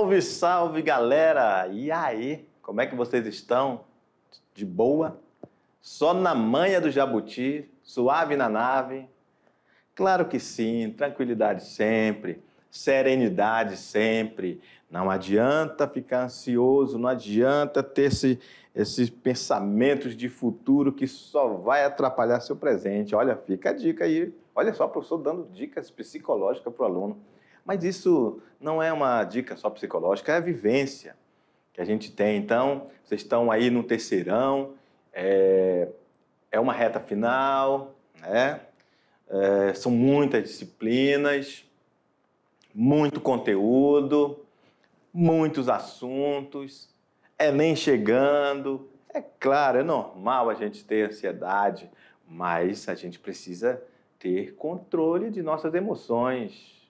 Salve, salve, galera! E aí, como é que vocês estão? De boa? Só na manha do jabuti, suave na nave? Claro que sim, tranquilidade sempre, serenidade sempre. Não adianta ficar ansioso, não adianta ter esses pensamentos de futuro que só vai atrapalhar seu presente. Olha, fica a dica aí. Olha só, o professor dando dicas psicológicas para o aluno. Mas isso não é uma dica só psicológica, é a vivência que a gente tem. Então, vocês estão aí no terceirão, é uma reta final, né? São muitas disciplinas, muito conteúdo, muitos assuntos, Enem chegando. É claro, é normal a gente ter ansiedade, mas a gente precisa ter controle de nossas emoções.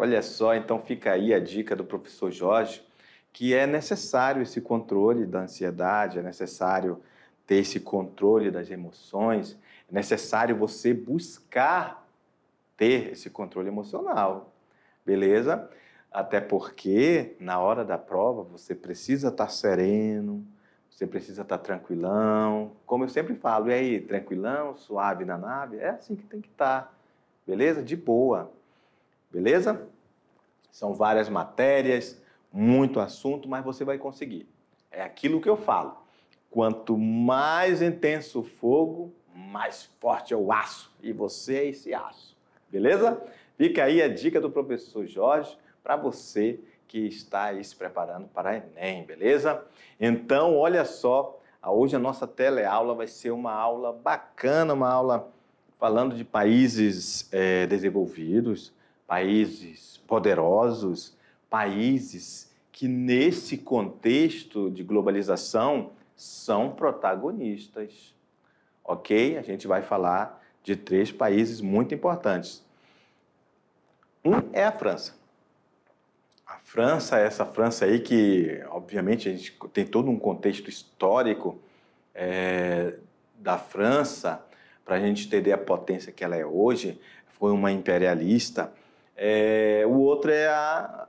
Olha só, então fica aí a dica do professor Jorge, que é necessário esse controle da ansiedade, é necessário ter esse controle das emoções, é necessário você buscar ter esse controle emocional, beleza? Até porque na hora da prova você precisa estar sereno, você precisa estar tranquilão, como eu sempre falo, e aí, tranquilão, suave na nave? É assim que tem que estar, beleza? De boa. Beleza? São várias matérias, muito assunto, mas você vai conseguir. É aquilo que eu falo. Quanto mais intenso o fogo, mais forte é o aço. E você é esse aço. Beleza? Fica aí a dica do professor Jorge para você que está aí se preparando para a Enem, beleza? Então, olha só, hoje a nossa teleaula vai ser uma aula bacana, uma aula falando de países desenvolvidos, países poderosos, países que nesse contexto de globalização são protagonistas, ok? A gente vai falar de 3 países muito importantes. Um é a França. A França, essa França aí que, obviamente, a gente tem todo um contexto histórico da França, para a gente entender a potência que ela é hoje, foi uma imperialista. O outro é a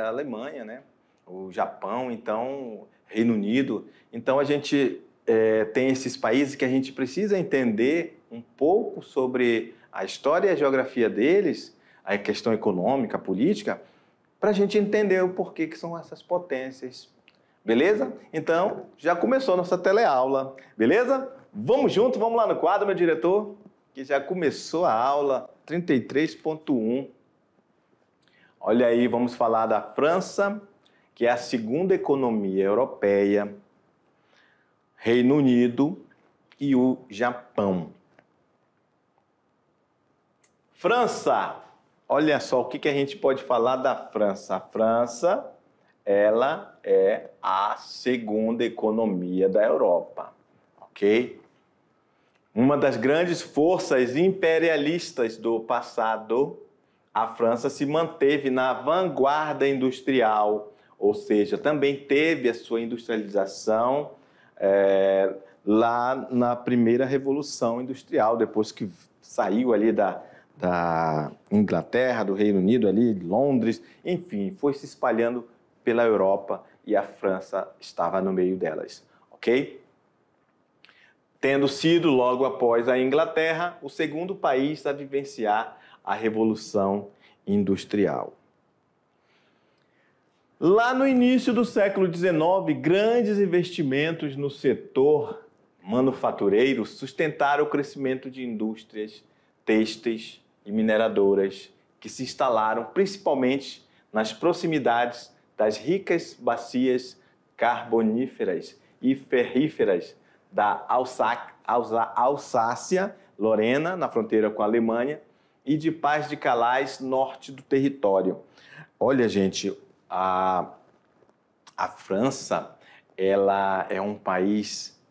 Alemanha, né? O Japão, então, Reino Unido. Então, a gente tem esses países que a gente precisa entender um pouco sobre a história e a geografia deles, a questão econômica, política, para a gente entender o porquê que são essas potências. Beleza? Então, já começou a nossa teleaula. Beleza? Vamos junto, vamos lá no quadro, meu diretor, que já começou a aula 33.1. Olha aí, vamos falar da França, que é a segunda economia europeia, Reino Unido e o Japão. França, olha só o que a gente pode falar da França. A França, ela é a segunda economia da Europa, ok? Uma das grandes forças imperialistas do passado, a França se manteve na vanguarda industrial, ou seja, também teve a sua industrialização lá na primeira Revolução Industrial, depois que saiu ali da Inglaterra, do Reino Unido, ali, Londres, enfim, foi se espalhando pela Europa e a França estava no meio delas, ok? Tendo sido, logo após a Inglaterra, o segundo país a vivenciar a Revolução Industrial. Lá no início do século XIX, grandes investimentos no setor manufatureiro sustentaram o crescimento de indústrias têxteis e mineradoras que se instalaram principalmente nas proximidades das ricas bacias carboníferas e ferríferas da Alsácia-Lorena, na fronteira com a Alemanha, e de Pas de Calais, norte do território. Olha, gente, a França, ela é um país,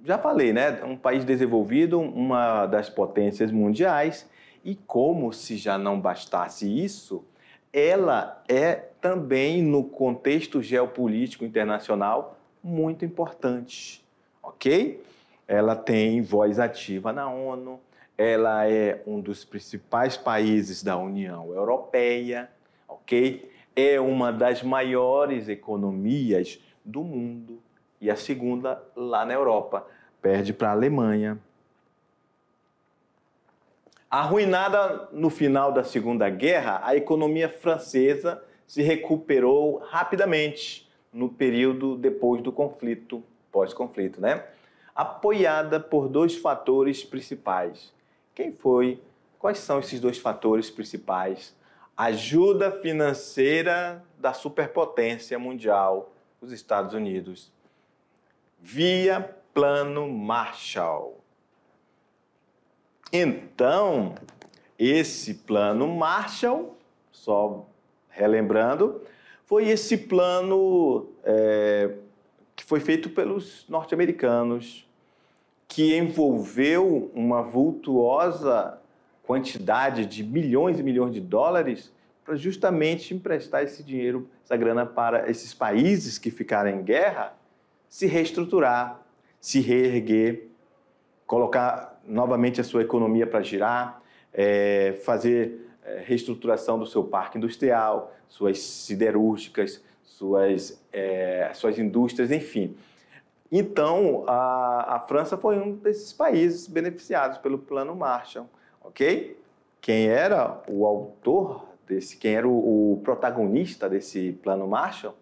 já falei, né? Um país desenvolvido, uma das potências mundiais, e como se já não bastasse isso, ela é também, no contexto geopolítico internacional, muito importante, ok? Ela tem voz ativa na ONU, ela é um dos principais países da União Europeia, ok? é uma das maiores economias do mundo e a segunda lá na Europa. Perde para a Alemanha. Arruinada no final da Segunda Guerra, a economia francesa se recuperou rapidamente no período depois do conflito, pós-conflito, né? Apoiada por dois fatores principais. Quais são esses dois fatores principais? Ajuda financeira da superpotência mundial, os Estados Unidos, via Plano Marshall. Então, esse Plano Marshall, só relembrando, foi esse plano que foi feito pelos norte-americanos, que envolveu uma vultuosa quantidade de milhões e milhões de dólares para justamente emprestar esse dinheiro, essa grana para esses países que ficaram em guerra se reestruturar, se reerguer, colocar novamente a sua economia para girar, fazer reestruturação do seu parque industrial, suas siderúrgicas, suas indústrias, enfim. Então, a França foi um desses países beneficiados pelo Plano Marshall, ok? Quem era o autor quem era o protagonista desse Plano Marshall?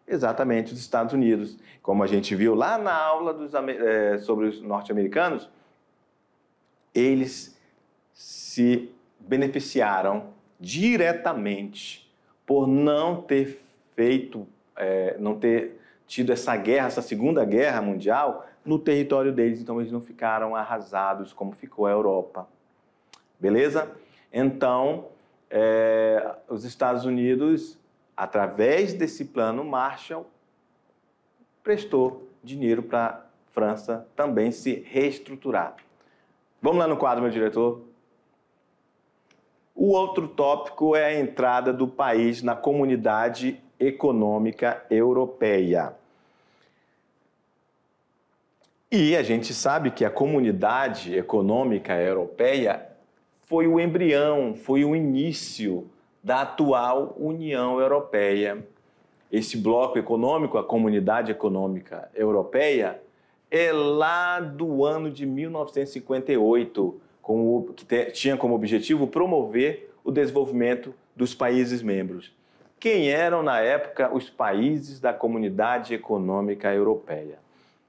Exatamente os Estados Unidos. Como a gente viu lá na aula sobre os norte-americanos, eles se beneficiaram diretamente por não ter tido essa guerra, essa Segunda Guerra Mundial no território deles. Então, eles não ficaram arrasados como ficou a Europa. Beleza? Então, os Estados Unidos, através desse Plano Marshall, prestou dinheiro para a França também se reestruturar. Vamos lá no quadro, meu diretor. O outro tópico é a entrada do país na Comunidade Econômica Europeia. E a gente sabe que a Comunidade Econômica Europeia foi o embrião, foi o início da atual União Europeia. Esse bloco econômico, a Comunidade Econômica Europeia, é lá do ano de 1958, que tinha como objetivo promover o desenvolvimento dos países membros. Quem eram, na época, os países da Comunidade Econômica Europeia?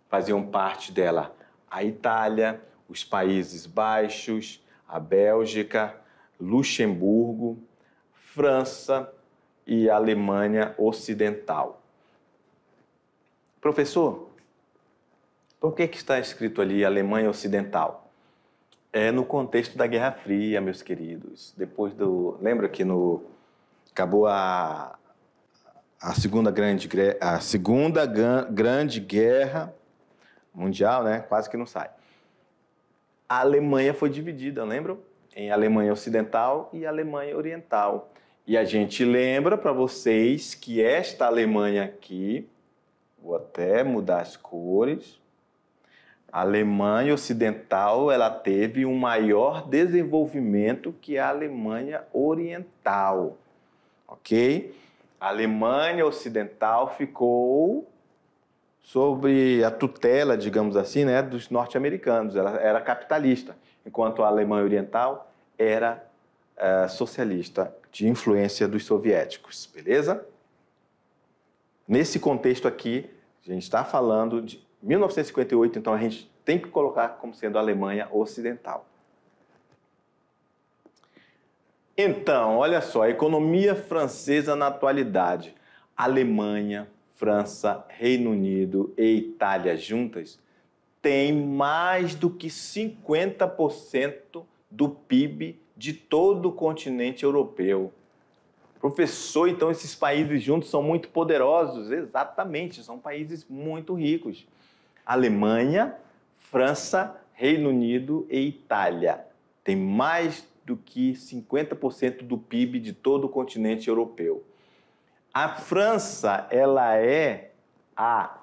Faziam parte dela a Itália, os Países Baixos, a Bélgica, Luxemburgo, França e a Alemanha Ocidental. Professor, por que está escrito ali Alemanha Ocidental? É no contexto da Guerra Fria, meus queridos. Lembra que acabou a Segunda Grande Guerra Mundial, né? Quase que não sai. A Alemanha foi dividida, lembram? Em Alemanha Ocidental e Alemanha Oriental. E a gente lembra para vocês que esta Alemanha aqui, vou até mudar as cores, a Alemanha Ocidental, ela teve um maior desenvolvimento que a Alemanha Oriental, ok? A Alemanha Ocidental ficou sob a tutela, digamos assim, né, dos norte-americanos. Ela era capitalista, enquanto a Alemanha Oriental era socialista, de influência dos soviéticos, beleza? Nesse contexto aqui, a gente está falando de 1958, então a gente tem que colocar como sendo a Alemanha Ocidental. Então, olha só, a economia francesa na atualidade. Alemanha, França, Reino Unido e Itália juntas têm mais do que 50% do PIB de todo o continente europeu. Professor, então esses países juntos são muito poderosos? Exatamente, são países muito ricos. Alemanha, França, Reino Unido e Itália têm mais do que 50% do PIB de todo o continente europeu. A França, ela é a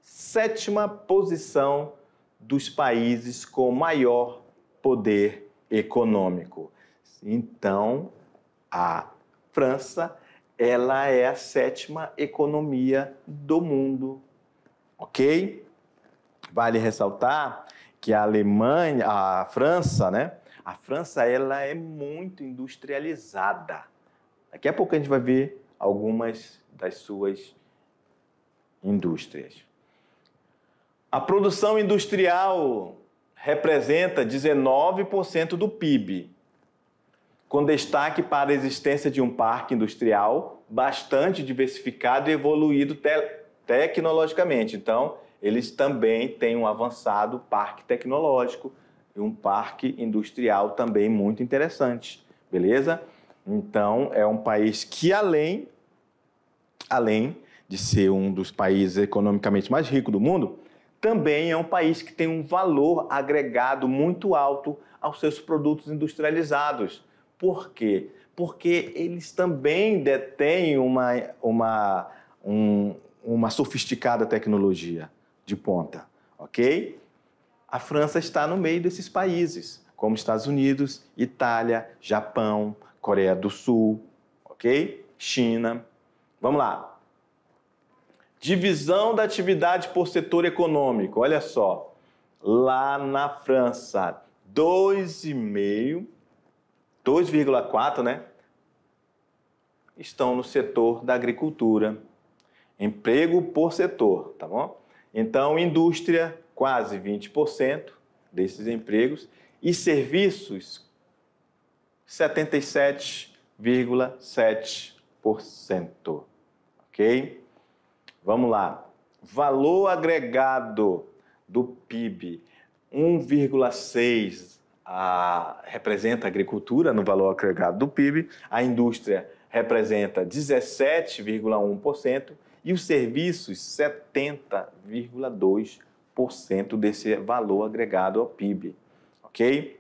7ª posição dos países com maior poder econômico. Então, a França ela é a 7ª economia do mundo, ok? Vale ressaltar que a França, né? A França, ela é muito industrializada. Daqui a pouco a gente vai ver algumas das suas indústrias. A produção industrial representa 19% do PIB, com destaque para a existência de um parque industrial bastante diversificado e evoluído tecnologicamente. Então, eles também têm um avançado parque tecnológico e um parque industrial também muito interessante, beleza? Então, é um país que, além de ser um dos países economicamente mais ricos do mundo, também é um país que tem um valor agregado muito alto aos seus produtos industrializados. Por quê? Porque eles também detêm uma sofisticada tecnologia de ponta, ok? A França está no meio desses países, como Estados Unidos, Itália, Japão, Coreia do Sul, ok? China. Vamos lá. Divisão da atividade por setor econômico. Olha só, lá na França, 2,4, né? Estão no setor da agricultura. Emprego por setor, tá bom? Então, indústria, quase 20% desses empregos. E serviços, 77,7%. Ok? Vamos lá. Valor agregado do PIB, 1,6% representa a agricultura no valor agregado do PIB, a indústria representa 17,1% e os serviços 70,2% desse valor agregado ao PIB, ok?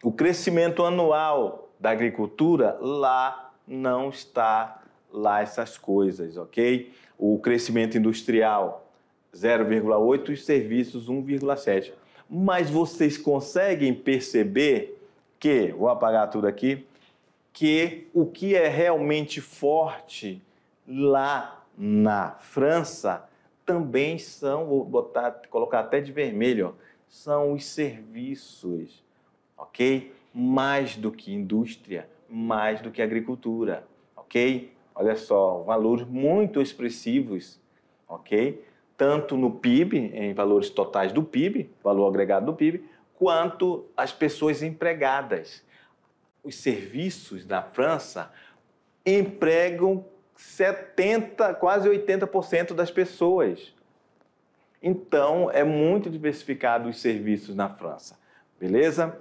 O crescimento anual da agricultura lá não está lá essas coisas, ok? O crescimento industrial 0,8% e os serviços 1,7%. Mas vocês conseguem perceber que, vou apagar tudo aqui, que o que é realmente forte lá na França também são, colocar até de vermelho, ó, são os serviços, ok? Mais do que indústria, mais do que agricultura, ok? Olha só, valores muito expressivos, ok? Tanto no PIB, em valores totais do PIB, valor agregado do PIB, quanto as pessoas empregadas. Os serviços da França empregam 70%, quase 80% das pessoas. Então, é muito diversificado os serviços na França, beleza?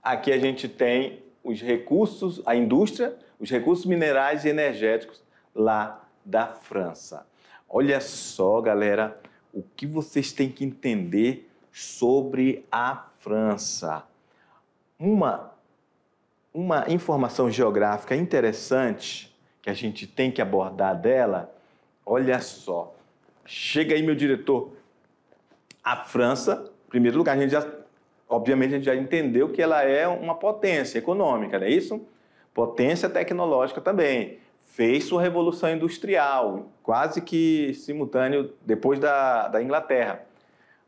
Aqui a gente tem os recursos, a indústria, os recursos minerais e energéticos lá da França. Olha só, galera, o que vocês têm que entender sobre a França. Uma informação geográfica interessante que a gente tem que abordar dela, olha só. Chega aí, meu diretor. A França, em primeiro lugar, obviamente a gente já entendeu que ela é uma potência econômica, não é isso? Potência tecnológica também. Fez sua revolução industrial, quase que simultâneo depois da Inglaterra.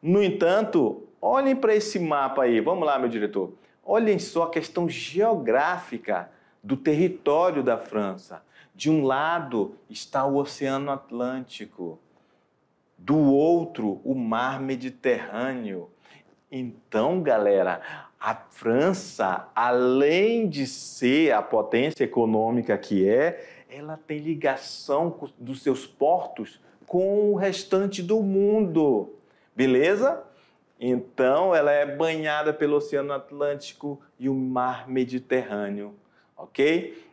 No entanto, olhem para esse mapa aí. Vamos lá, meu diretor. Olhem só a questão geográfica do território da França. De um lado está o Oceano Atlântico, do outro o Mar Mediterrâneo. Então, galera, a França, além de ser a potência econômica que é, ela tem ligação dos seus portos com o restante do mundo, beleza? Então, ela é banhada pelo Oceano Atlântico e o Mar Mediterrâneo, ok?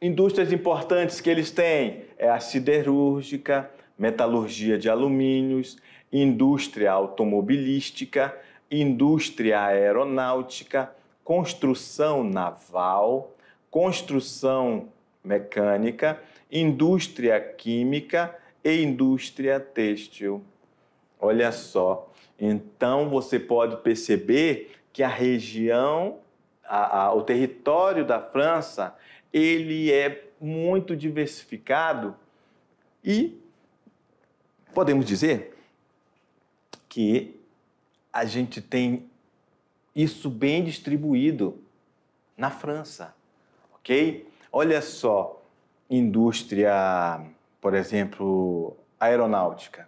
Indústrias importantes que eles têm é a siderúrgica, metalurgia de alumínios, indústria automobilística, indústria aeronáutica, construção naval, construção mecânica, indústria química e indústria têxtil. Olha só, então você pode perceber que a região o território da França, ele é muito diversificado e podemos dizer que a gente tem isso bem distribuído na França, ok? Olha só, indústria, por exemplo, aeronáutica.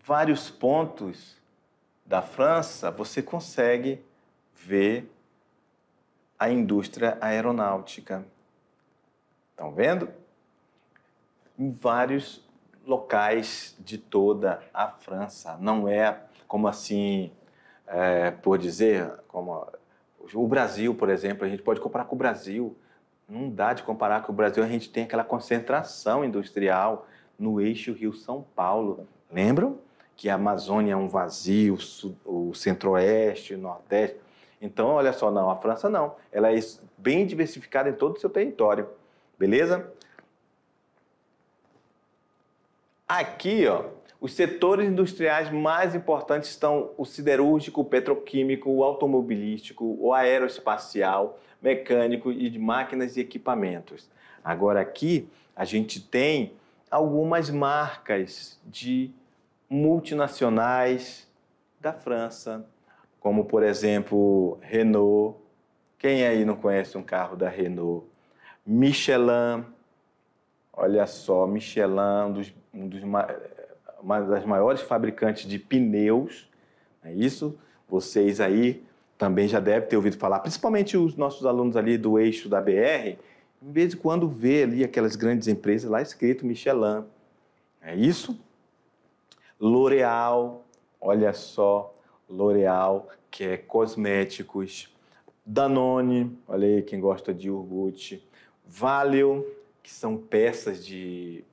Vários pontos da França você consegue ver a indústria aeronáutica. Estão vendo? Em vários locais de toda a França. Não é como assim, por dizer, como o Brasil, por exemplo, a gente pode comparar com o Brasil. Não dá de comparar com o Brasil, a gente tem aquela concentração industrial no eixo Rio-São Paulo. Lembram que a Amazônia é um vazio, o centro-oeste, o nordeste? Então, olha só, não, a França não. Ela é bem diversificada em todo o seu território, beleza? Aqui, ó, os setores industriais mais importantes estão o siderúrgico, o petroquímico, o automobilístico, o aeroespacial, mecânico e de máquinas e equipamentos. Agora aqui a gente tem algumas marcas de multinacionais da França, como por exemplo Renault. Quem aí não conhece um carro da Renault? Michelin, olha só, Michelin, uma das maiores fabricantes de pneus, é isso? Vocês aí também já devem ter ouvido falar, principalmente os nossos alunos ali do eixo da BR, de vez em quando vê ali aquelas grandes empresas lá escrito Michelin, é isso? L'Oréal, olha só, L'Oréal, que é cosméticos. Danone, olha aí quem gosta de iogurte. Valeo, que são peças de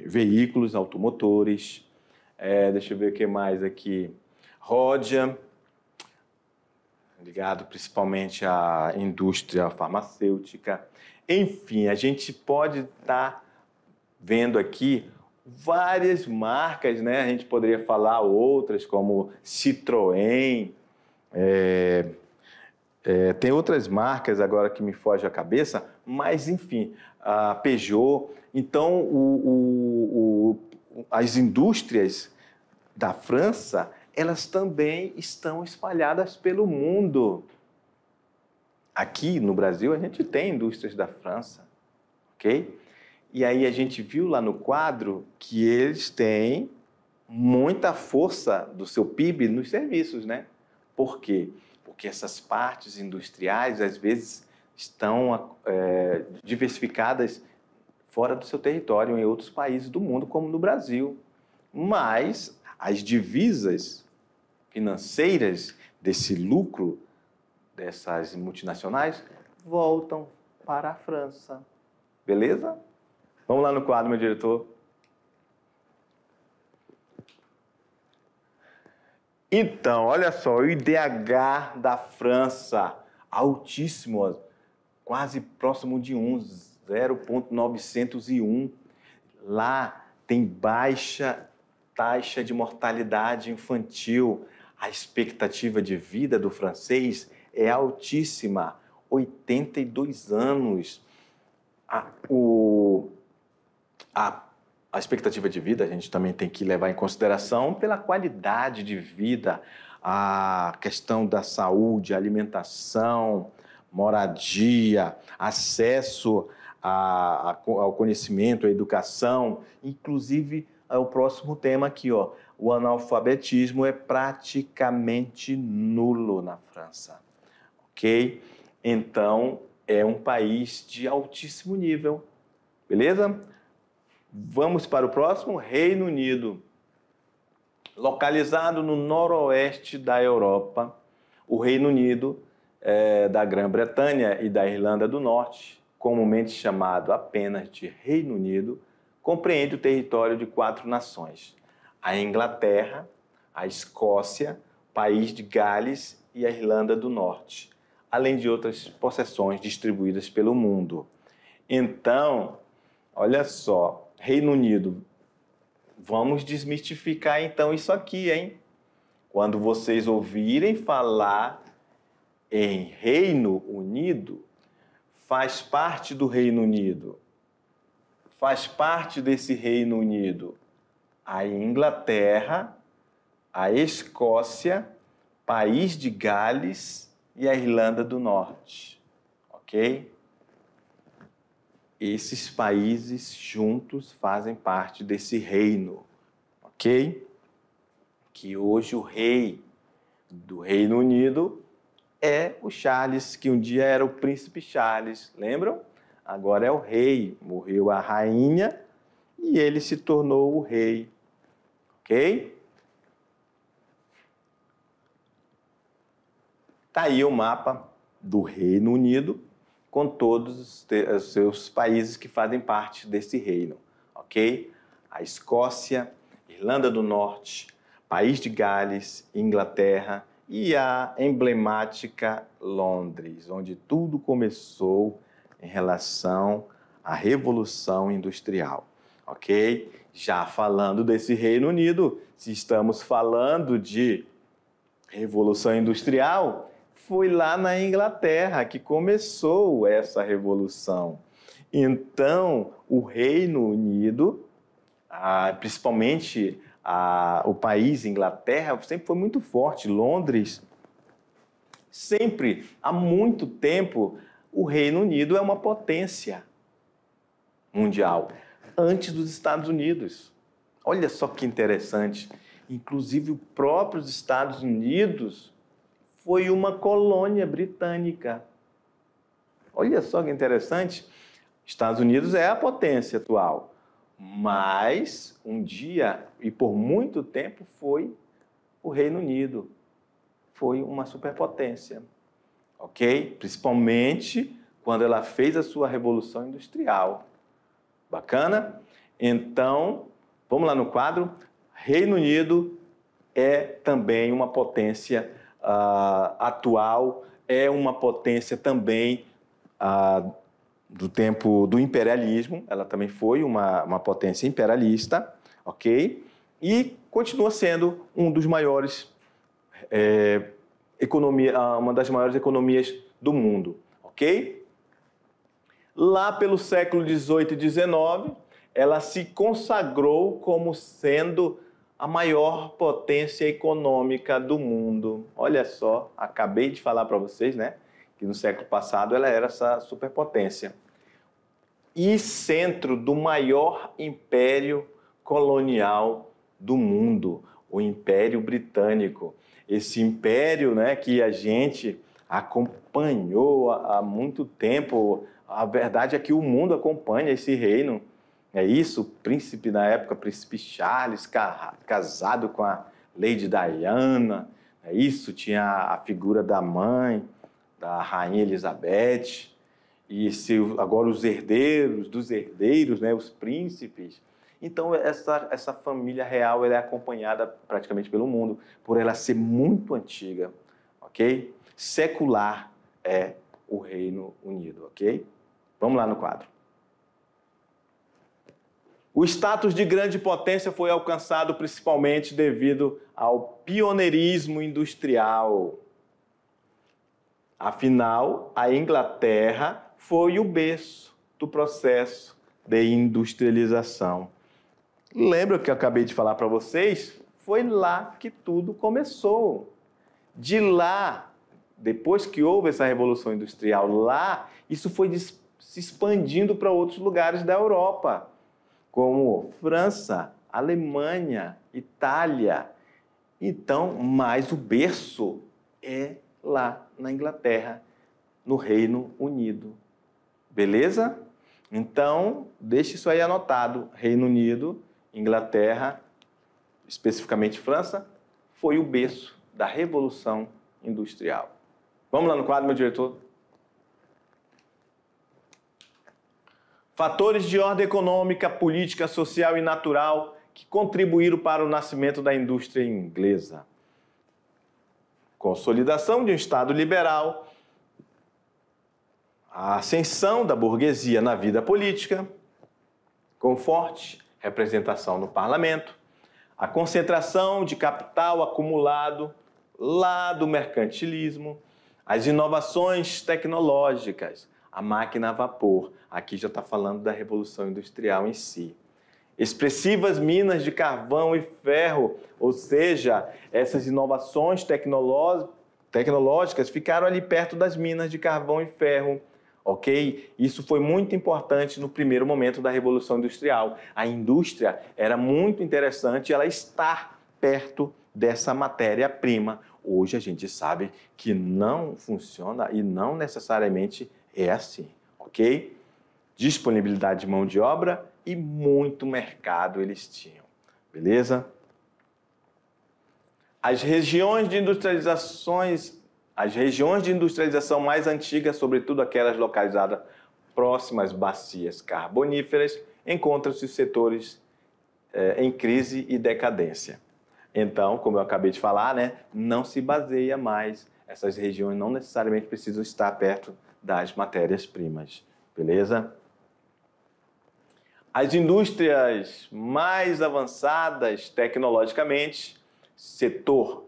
veículos automotores. Deixa eu ver o que mais aqui. Rodia, ligado principalmente à indústria farmacêutica. Enfim, a gente pode estar vendo aqui várias marcas, né? A gente poderia falar outras, como Citroën, tem outras marcas agora que me foge a cabeça, mas enfim, a Peugeot. Então, as indústrias da França, elas também estão espalhadas pelo mundo. Aqui no Brasil, a gente tem indústrias da França, ok? E aí a gente viu lá no quadro que eles têm muita força do seu PIB nos serviços, né? Por quê? Porque essas partes industriais, às vezes, estão diversificadas fora do seu território, em outros países do mundo, como no Brasil. Mas as divisas financeiras desse lucro dessas multinacionais voltam para a França. Beleza? Vamos lá no quadro, meu diretor. Então, olha só, o IDH da França, altíssimo, quase próximo de 1, 0,901. Lá tem baixa taxa de mortalidade infantil. A expectativa de vida do francês é altíssima, 82 anos. A expectativa de vida a gente também tem que levar em consideração pela qualidade de vida, a questão da saúde, alimentação, moradia, acesso ao conhecimento, à educação, inclusive é o próximo tema aqui, ó, o analfabetismo é praticamente nulo na França, ok? Então, é um país de altíssimo nível, beleza? Vamos para o próximo, Reino Unido. Localizado no noroeste da Europa, o Reino Unido da Grã-Bretanha e da Irlanda do Norte, comumente chamado apenas de Reino Unido, compreende o território de 4 nações: a Inglaterra, a Escócia, o País de Gales e a Irlanda do Norte, além de outras possessões distribuídas pelo mundo. Então, olha só, Reino Unido, vamos desmistificar então isso aqui, hein? Quando vocês ouvirem falar em Reino Unido, faz parte do Reino Unido. Faz parte desse Reino Unido a Inglaterra, a Escócia, País de Gales e a Irlanda do Norte. Ok? Esses países juntos fazem parte desse reino. Ok? Que hoje o rei do Reino Unido é o Charles, que um dia era o príncipe Charles, lembram? Agora é o rei, morreu a rainha e ele se tornou o rei, ok? Tá aí o mapa do Reino Unido com todos os seus países que fazem parte desse reino, ok? A Escócia, Irlanda do Norte, País de Gales, Inglaterra e a emblemática Londres, onde tudo começou em relação à Revolução Industrial, ok? Já falando desse Reino Unido, se estamos falando de Revolução Industrial, foi lá na Inglaterra que começou essa revolução. Então, o Reino Unido, principalmente o país Inglaterra, sempre foi muito forte. Londres, sempre, há muito tempo, o Reino Unido é uma potência mundial, antes dos Estados Unidos. Olha só que interessante. Inclusive, os próprios Estados Unidos foi uma colônia britânica. Olha só que interessante. Estados Unidos é a potência atual, mas um dia, e por muito tempo, foi o Reino Unido. Foi uma superpotência, ok? Principalmente quando ela fez a sua Revolução Industrial. Bacana? Então, vamos lá no quadro. Reino Unido é também uma potência atual, é uma potência também do tempo do imperialismo, ela também foi uma potência imperialista, ok? E continua sendo um dos maiores uma das maiores economias do mundo, ok? Lá pelo século XVIII e XIX, ela se consagrou como sendo a maior potência econômica do mundo. Olha só, acabei de falar para vocês, né, que no século passado ela era essa superpotência. E centro do maior império colonial do mundo, o Império Britânico. Esse império, né, que a gente acompanhou há muito tempo. A verdade é que o mundo acompanha esse reino. É isso, o príncipe na época, príncipe Charles, casado com a Lady Diana. É isso, tinha a figura da mãe, da rainha Elizabeth. E agora os herdeiros dos herdeiros, né, os príncipes. Então, essa família real ela é acompanhada praticamente pelo mundo, por ela ser muito antiga, ok? Secular é o Reino Unido, ok? Vamos lá no quadro. O status de grande potência foi alcançado principalmente devido ao pioneirismo industrial. Afinal, a Inglaterra foi o berço do processo de industrialização. Lembra que eu acabei de falar para vocês? Foi lá que tudo começou. De lá, depois que houve essa Revolução Industrial, lá, isso foi se expandindo para outros lugares da Europa, como França, Alemanha, Itália. Então, mas o berço é lá na Inglaterra, no Reino Unido. Beleza? Então, deixe isso aí anotado. Reino Unido, Inglaterra, especificamente França, foi o berço da Revolução Industrial. Vamos lá no quadro, meu diretor? Fatores de ordem econômica, política, social e natural que contribuíram para o nascimento da indústria inglesa. Consolidação de um Estado liberal, a ascensão da burguesia na vida política, com forte representação no parlamento, A concentração de capital acumulado lá do mercantilismo, as inovações tecnológicas, a máquina a vapor, aqui já está falando da Revolução Industrial em si. Expressivas minas de carvão e ferro, ou seja, essas inovações tecnológicas ficaram ali perto das minas de carvão e ferro, ok? Isso foi muito importante no primeiro momento da Revolução Industrial. A indústria era muito interessante ela estar perto dessa matéria-prima. Hoje a gente sabe que não funciona e não necessariamente é assim, ok? Disponibilidade de mão de obra e muito mercado eles tinham, beleza? As regiões de industrialização mais antigas, sobretudo aquelas localizadas próximas às bacias carboníferas, encontram-se os setores em crise e decadência. Então, como eu acabei de falar, né, não se baseia mais, essas regiões não necessariamente precisam estar perto das matérias-primas, beleza? As indústrias mais avançadas tecnologicamente, setor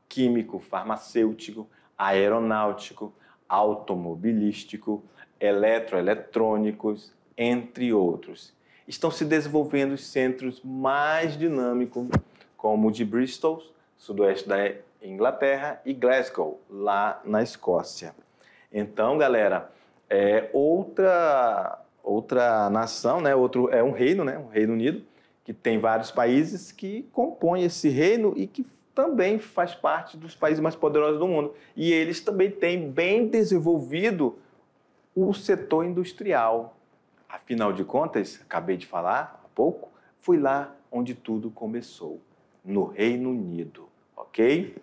químico, farmacêutico, aeronáutico, automobilístico, eletroeletrônicos, entre outros, estão se desenvolvendo os centros mais dinâmicos, como o de Bristol, sudoeste da Inglaterra, e Glasgow, lá na Escócia. Então, galera, outra nação, né? É um reino, né? O Reino Unido, que tem vários países que compõem esse reino e que também faz parte dos países mais poderosos do mundo. E eles também têm bem desenvolvido o setor industrial. Afinal de contas, acabei de falar há pouco, foi lá onde tudo começou, no Reino Unido, ok?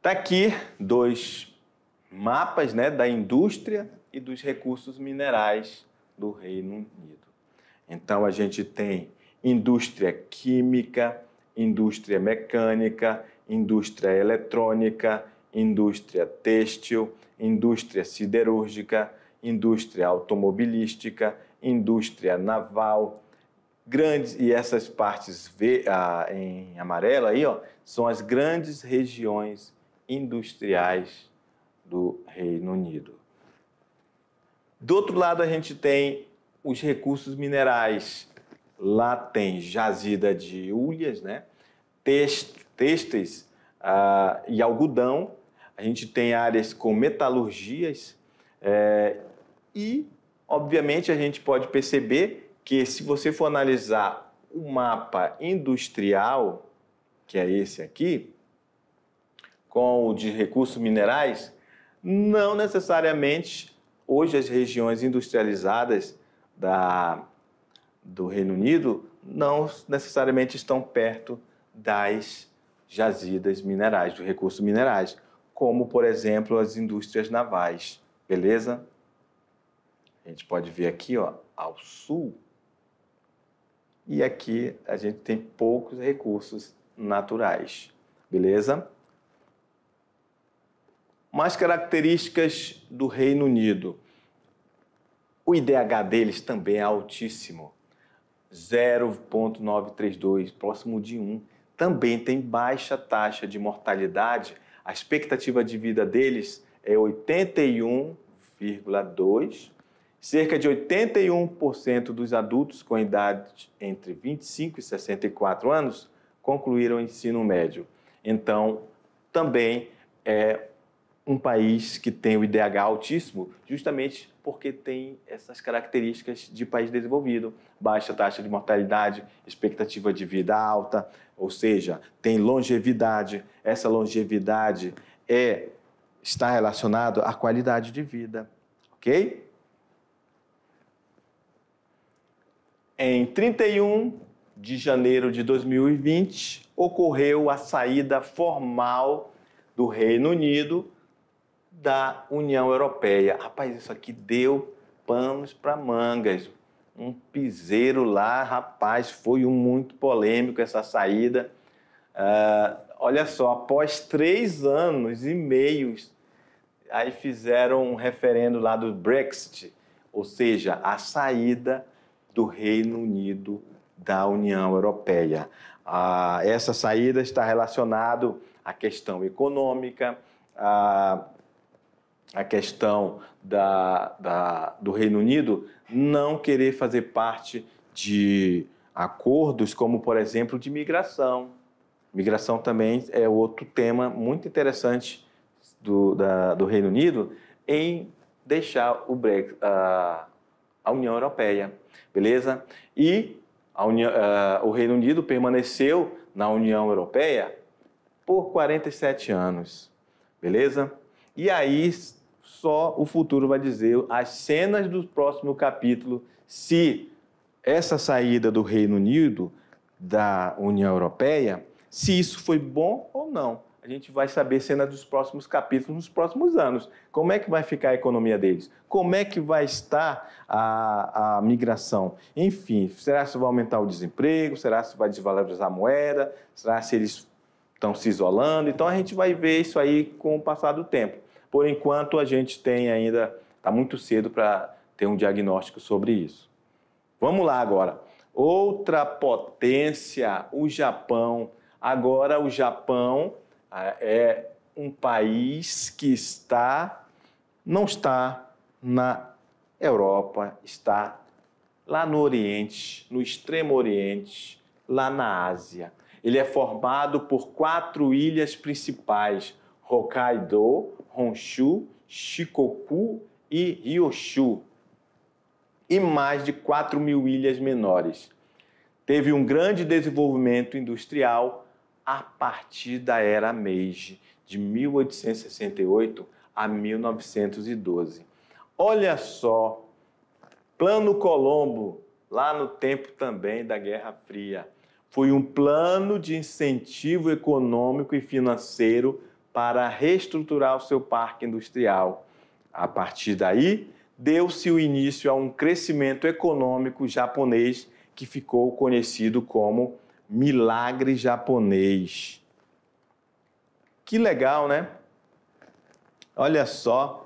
Tá aqui dois mapas, né, da indústria e dos recursos minerais do Reino Unido. Então, a gente tem indústria química, indústria mecânica, indústria eletrônica, indústria têxtil, indústria siderúrgica, indústria automobilística, indústria naval, grandes, e essas partes em amarelo aí, ó, são as grandes regiões industriais do Reino Unido. Do outro lado, a gente tem os recursos minerais. Lá tem jazida de hulhas, né? Têxteis e algodão. A gente tem áreas com metalurgias e, obviamente, a gente pode perceber que, se você for analisar o mapa industrial, que é esse aqui, com o de recursos minerais, não necessariamente hoje as regiões industrializadas do Reino Unido não necessariamente estão perto das jazidas minerais, dos recursos minerais, como, por exemplo, as indústrias navais, beleza? A gente pode ver aqui, ó, ao sul, e aqui a gente tem poucos recursos naturais, beleza? Mais características do Reino Unido. O IDH deles também é altíssimo, 0,932, próximo de 1. Também tem baixa taxa de mortalidade. A expectativa de vida deles é 81,2. Cerca de 81% dos adultos com idade entre 25 e 64 anos concluíram o ensino médio. Então, também é um país que tem o IDH altíssimo, justamente porque tem essas características de país desenvolvido. Baixa taxa de mortalidade, expectativa de vida alta, ou seja, tem longevidade. Essa longevidade está relacionada à qualidade de vida, ok? Em 31 de janeiro de 2020, ocorreu a saída formal do Reino Unido da União Europeia. Rapaz, isso aqui deu panos para mangas. Um piseiro lá, rapaz, foi muito polêmico essa saída. Olha só, após 3 anos e meio, aí fizeram um referendo lá do Brexit, ou seja, a saída do Reino Unido da União Europeia. Essa saída está relacionada à questão econômica, à questão do Reino Unido não querer fazer parte de acordos como, por exemplo, de migração. Migração também é outro tema muito interessante do Reino Unido em deixar a União Europeia, beleza? E o Reino Unido permaneceu na União Europeia por 47 anos, beleza? E aí só o futuro vai dizer as cenas do próximo capítulo, se essa saída do Reino Unido da União Europeia, se isso foi bom ou não. A gente vai saber cenas dos próximos capítulos nos próximos anos. Como é que vai ficar a economia deles? Como é que vai estar a migração? Enfim, será que vai aumentar o desemprego? Será que vai desvalorizar a moeda? Será que eles estão se isolando? Então, a gente vai ver isso aí com o passar do tempo. Por enquanto, a gente tem ainda... Está muito cedo para ter um diagnóstico sobre isso. Vamos lá agora. Outra potência, o Japão. Agora, o Japão é um país que não está na Europa, está lá no Oriente, no Extremo Oriente, lá na Ásia. Ele é formado por 4 ilhas principais: Hokkaido, Honshu, Shikoku e Ryushu, e mais de 4.000 ilhas menores. Teve um grande desenvolvimento industrial a partir da era Meiji, de 1868 a 1912. Olha só, Plano Colombo, lá no tempo também da Guerra Fria, foi um plano de incentivo econômico e financeiro para reestruturar o seu parque industrial. A partir daí, deu-se o início a um crescimento econômico japonês que ficou conhecido como Milagre Japonês. Que legal, né? Olha só,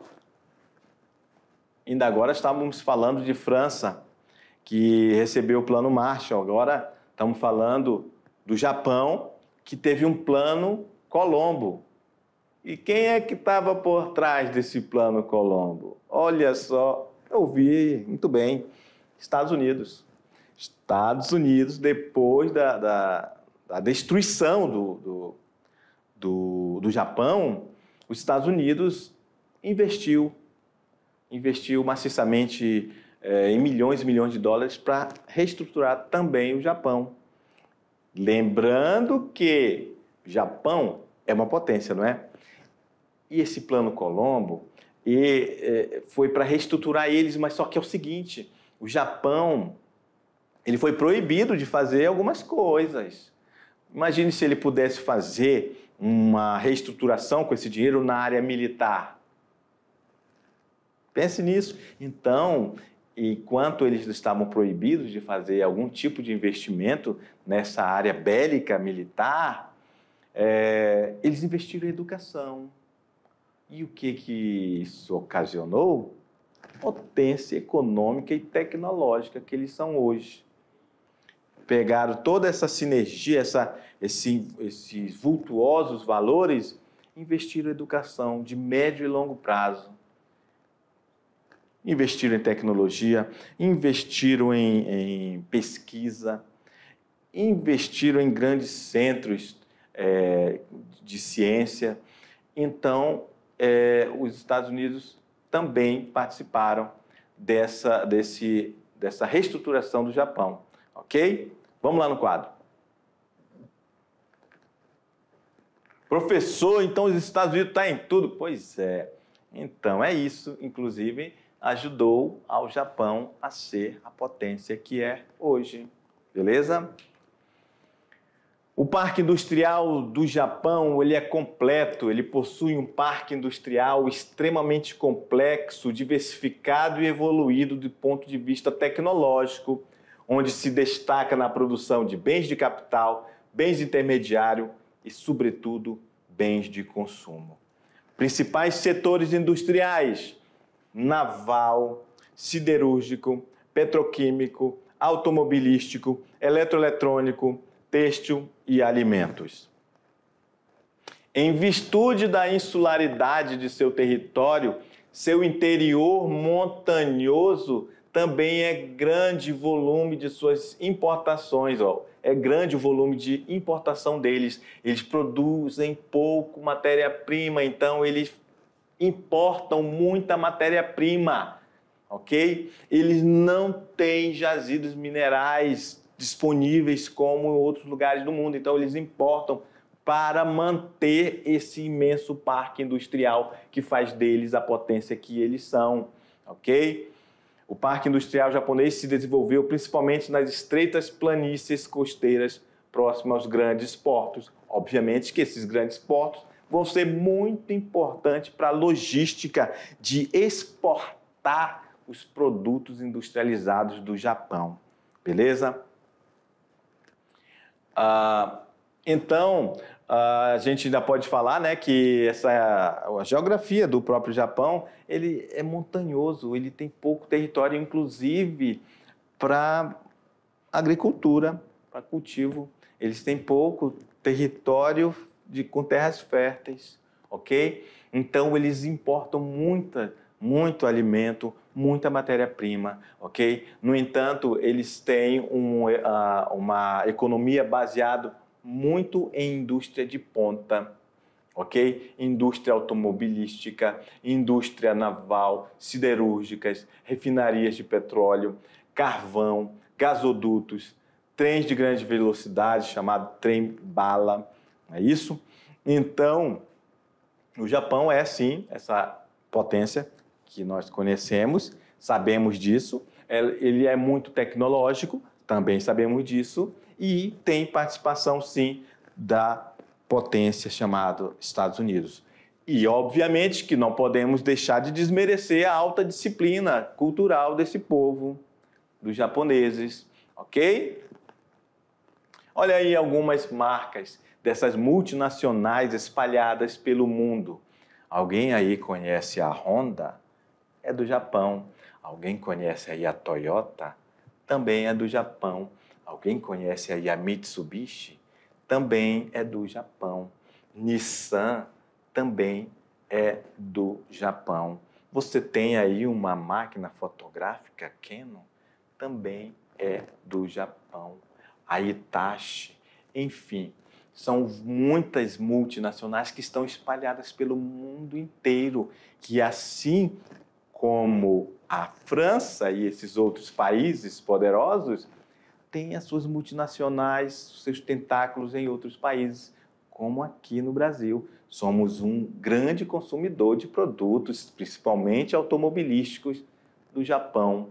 ainda agora estávamos falando de França, que recebeu o Plano Marshall. Agora estamos falando do Japão, que teve um Plano Colombo. E quem é que estava por trás desse Plano Colombo? Olha só, eu vi muito bem, Estados Unidos. Estados Unidos, depois da destruição do Japão, os Estados Unidos investiu maciçamente em milhões e milhões de dólares para reestruturar também o Japão. Lembrando que o Japão é uma potência, não é? E esse Plano Colombo foi para reestruturar eles, mas só que é o seguinte, o Japão ele foi proibido de fazer algumas coisas. Imagine se ele pudesse fazer uma reestruturação com esse dinheiro na área militar. Pense nisso. Então, enquanto eles estavam proibidos de fazer algum tipo de investimento nessa área bélica militar, eles investiram em educação. E o que isso ocasionou? Potência econômica e tecnológica que eles são hoje. Pegaram toda essa sinergia, esses vultuosos valores, investiram em educação de médio e longo prazo. Investiram em tecnologia, investiram em pesquisa, investiram em grandes centros de ciência. Então, os Estados Unidos também participaram dessa reestruturação do Japão. Ok? Vamos lá no quadro. Professor, então os Estados Unidos estão em tudo? Pois é. Então é isso, inclusive, ajudou ao Japão a ser a potência que é hoje. Beleza? O parque industrial do Japão, ele é completo, ele possui um parque industrial extremamente complexo, diversificado e evoluído do ponto de vista tecnológico, onde se destaca na produção de bens de capital, bens de intermediário e, sobretudo, bens de consumo. Principais setores industriais: naval, siderúrgico, petroquímico, automobilístico, eletroeletrônico, têxtil e alimentos. Em virtude da insularidade de seu território, seu interior montanhoso também é grande volume de suas importações, ó. É grande o volume de importação deles. Eles produzem pouco matéria-prima, então eles importam muita matéria-prima, ok? Eles não têm jazidos minerais disponíveis como em outros lugares do mundo, então eles importam para manter esse imenso parque industrial que faz deles a potência que eles são, ok? O parque industrial japonês se desenvolveu principalmente nas estreitas planícies costeiras próximas aos grandes portos. Obviamente que esses grandes portos vão ser muito importantes para a logística de exportar os produtos industrializados do Japão. Beleza? Então, a gente ainda pode falar, né, que a geografia do próprio Japão, ele é montanhoso, ele tem pouco território, inclusive para agricultura, para cultivo. Eles têm pouco território com terras férteis, ok? Então, eles importam muito alimento, muita matéria-prima, ok? No entanto, eles têm uma economia baseada muito em indústria de ponta, ok? Indústria automobilística, indústria naval, siderúrgicas, refinarias de petróleo, carvão, gasodutos, trens de grande velocidade, chamado trem-bala, não é isso? Então, o Japão é, sim, essa potência que nós conhecemos, sabemos disso, ele é muito tecnológico, também sabemos disso, e tem participação, sim, da potência chamada Estados Unidos. E, obviamente, que não podemos deixar de desmerecer a alta disciplina cultural desse povo, dos japoneses, ok? Olha aí algumas marcas dessas multinacionais espalhadas pelo mundo. Alguém aí conhece a Honda? É do Japão. Alguém conhece aí a Toyota? Também é do Japão. Alguém conhece aí a Mitsubishi? Também é do Japão. Nissan também é do Japão. Você tem aí uma máquina fotográfica Canon? Também é do Japão. A Hitachi, enfim, são muitas multinacionais que estão espalhadas pelo mundo inteiro, que assim como a França e esses outros países poderosos, têm as suas multinacionais, seus tentáculos em outros países, como aqui no Brasil. Somos um grande consumidor de produtos, principalmente automobilísticos, do Japão.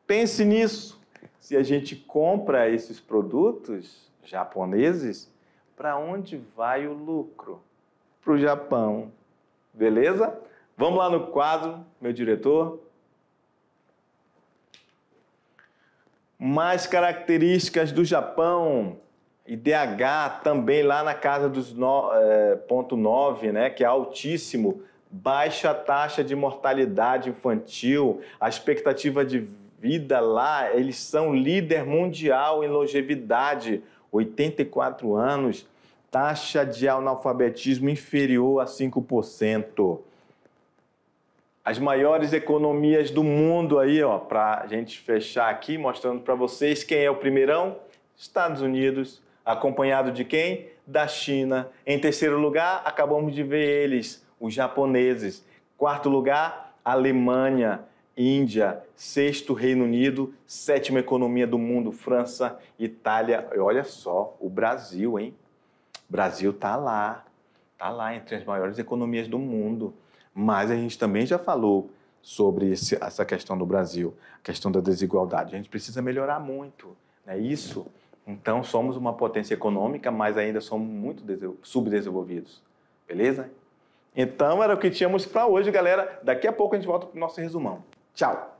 Pense nisso. Se a gente compra esses produtos japoneses, para onde vai o lucro? Para o Japão. Beleza? Vamos lá no quadro, meu diretor. Mais características do Japão. IDH também lá na casa dos 0,9, né, que é altíssimo. Baixa taxa de mortalidade infantil. A expectativa de vida lá, eles são líder mundial em longevidade, 84 anos. Taxa de analfabetismo inferior a 5%. As maiores economias do mundo aí, ó, para a gente fechar aqui, mostrando para vocês quem é o primeirão? Estados Unidos, acompanhado de quem? Da China. Em terceiro lugar, acabamos de ver eles, os japoneses. Quarto lugar, Alemanha, Índia. Sexto, Reino Unido. Sétima economia do mundo, França, Itália. E olha só, o Brasil, hein? O Brasil está lá entre as maiores economias do mundo. Mas a gente também já falou sobre essa questão do Brasil, a questão da desigualdade. A gente precisa melhorar muito, não é isso? Então, somos uma potência econômica, mas ainda somos muito subdesenvolvidos. Beleza? Então, era o que tínhamos para hoje, galera. Daqui a pouco a gente volta para o nosso resumão. Tchau!